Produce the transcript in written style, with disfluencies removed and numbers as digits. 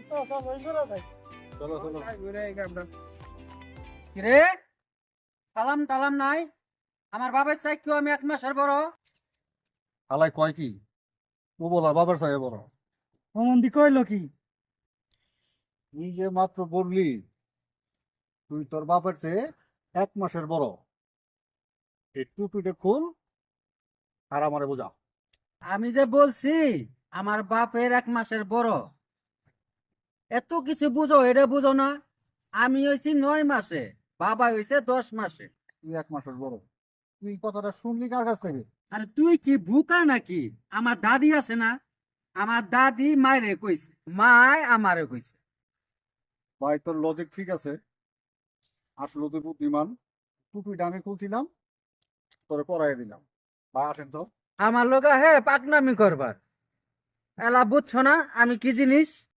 চলো চলো। কিরে সালাম টালাম নাই? আমার বাবার চাই কেউ আমি 1 মাসের বড়। হালাই কয় কি ও বলা বাবার চাই বড়। অমন্দি কইল কি? তুই যে মাত্র বললি তুই তোর বাপের চেয়ে 1 মাসের বড়, এই টুপিটা খুল আর আমারে বোঝা। আমি যে বলছি আমার বাপের 1 মাসের বড়, এত কিছু বুঝো এটা বুঝো না? আমি হয়েছি 9 মাসে, বাবা হয়েছে 10 মাসে। তুই 1 মাসের বড়, তুই কথাটা শুনলি কার কাছ থেকে? আরে তুই কি বুকা নাকি? আমার দাদি আছে না, আমার দাদি মায়েরে কইছে, মায় আমারে কইছে। ভাই তোর লজিক ঠিক আছে, আসলে তুই বুদ্ধিমান। টুপিটা আমি খুলছিলাম, তোরে পরাই দিলাম। ভাই আসেন তো। আমার লোক হে পাকনামি করবার, এলা বুঝছো না আমি কি জিনিস?